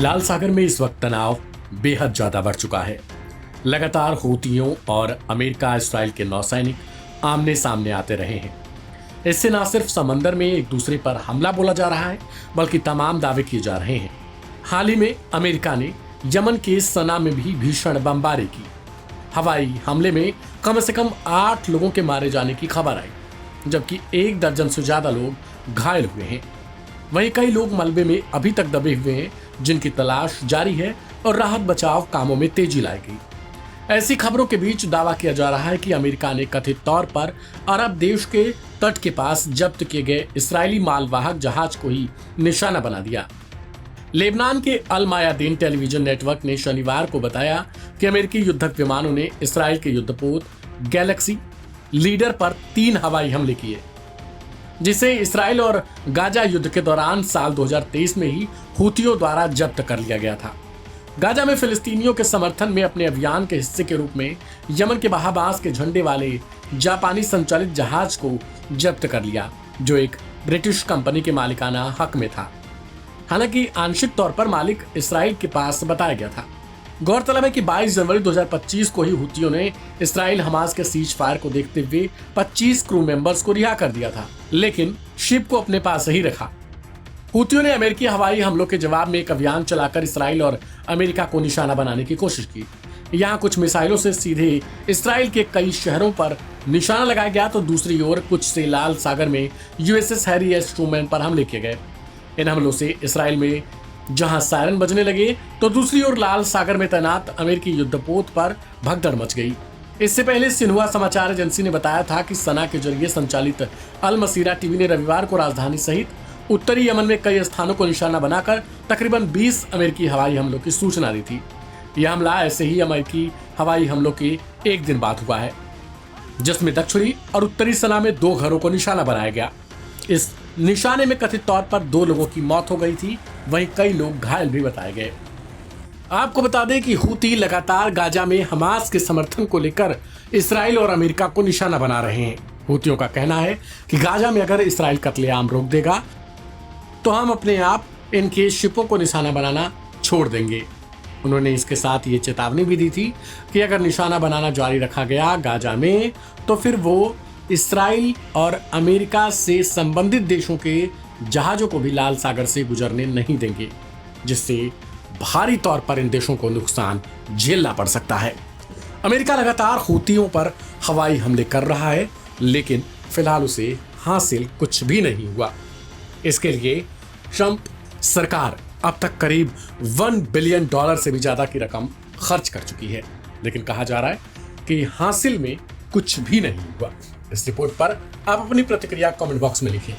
लाल सागर में इस वक्त तनाव बेहद ज्यादा बढ़ चुका है। लगातार हूतियों और अमेरिका इसराइल के नौसैनिक आमने सामने आते रहे हैं। इससे न सिर्फ समंदर में एक दूसरे पर हमला बोला जा रहा है, बल्कि तमाम दावे किए जा रहे हैं। हाल ही में अमेरिका ने यमन के सना में भी भीषण बमबारी की। हवाई हमले में कम से कम 8 लोगों के मारे जाने की खबर आई, जबकि 1 दर्जन से ज्यादा लोग घायल हुए हैं। वहीं कई लोग मलबे में अभी तक दबे हुए हैं, जिनकी तलाश जारी है और राहत बचाव कामों में तेजी लाई गई। ऐसी खबरों के बीच दावा किया जा रहा है कि अमेरिका ने कथित तौर पर अरब देश के तट के पास जब्त किए गए इस्राएली मालवाहक जहाज को ही निशाना बना दिया। लेबनान के अल मायादीन टेलीविजन नेटवर्क ने शनिवार को बताया कि अमेरिकी युद्धक विमानों ने इसराइल के युद्धपोत गैलेक्सी लीडर पर 3 हवाई हमले किए, जिसे इसराइल और गाजा युद्ध के दौरान साल 2023 में ही हूतियों द्वारा जब्त कर लिया गया था। गाजा में फिलिस्तीनियों के समर्थन में अपने अभियान के हिस्से के रूप में यमन के बहाबास के झंडे वाले जापानी संचालित जहाज को जब्त कर लिया, जो एक ब्रिटिश कंपनी के मालिकाना हक में था। हालांकि आंशिक तौर पर मालिक इसराइल के पास बताया गया था। गौरतलब है कि 22 जनवरी 2025 को ही हूतियों ने इसराइल हमास के सीज फायर को देखते हुए 25 क्रू मेंबर्स को रिहा कर दिया था, लेकिन शिप को अपने पास ही रखा। हूतियों ने अमेरिकी हवाई हमलों के जवाब में एक अभियान चलाकर इसराइल और अमेरिका को निशाना बनाने की कोशिश की। यहाँ कुछ मिसाइलों से सीधे इसराइल के कई शहरों पर निशाना लगाया गया, तो दूसरी ओर कुछ से लाल सागर में यूएसएस हैरी एस ट्रूमैन पर हमले किए गए। इन हमलों से इसराइल में जहां सायरन बजने लगे, तो दूसरी ओर लाल सागर में तैनात अमेरिकी युद्धपोत पर भगदड़ मच गई। इससे पहले सिन्हुआ समाचार एजेंसी ने बताया था कि सना के जरिए संचालित अल मसीरा टीवी ने रविवार को राजधानी सहित उत्तरी यमन में कई स्थानों को निशाना बनाकर तकरीबन 20 अमेरिकी हवाई हमलों की सूचना दी थी। यह हमला ऐसे ही अमेरिकी हवाई हमलों के एक दिन बाद हुआ है, जिसमें दक्षिणी और उत्तरी सना में 2 घरों को निशाना बनाया गया। इस निशाने में कथित तौर पर 2 लोगों की मौत हो गई थी, वहीं कई लोग घायल भी बताए गए। आपको बता दें कि हूती लगातार गाजा में हमास के समर्थन को लेकर इसराइल और अमेरिका को निशाना बना रहे हैं। हूतियों का कहना है कि गाजा में अगर इसराइल कत्लेआम रोक देगा, तो हम अपने आप इनके शिपों को निशाना बनाना छोड़ देंगे। उन्होंने इसके साथ ये चेतावनी भी दी थी कि अगर निशाना बनाना जारी रखा गया गाजा में, तो फिर वो इसराइल और अमेरिका से संबंधित देशों के जहाजों को भी लाल सागर से गुजरने नहीं देंगे, जिससे भारी तौर पर इन देशों को नुकसान झेलना पड़ सकता है। अमेरिका लगातार हूतियों पर हवाई हमले कर रहा है, लेकिन फिलहाल उसे हासिल कुछ भी नहीं हुआ। इसके लिए ट्रंप सरकार अब तक करीब $1 बिलियन से भी ज्यादा की रकम खर्च कर चुकी है, लेकिन कहा जा रहा है कि हासिल में कुछ भी नहीं हुआ। इस रिपोर्ट पर आप अपनी प्रतिक्रिया कमेंट बॉक्स में लिखें।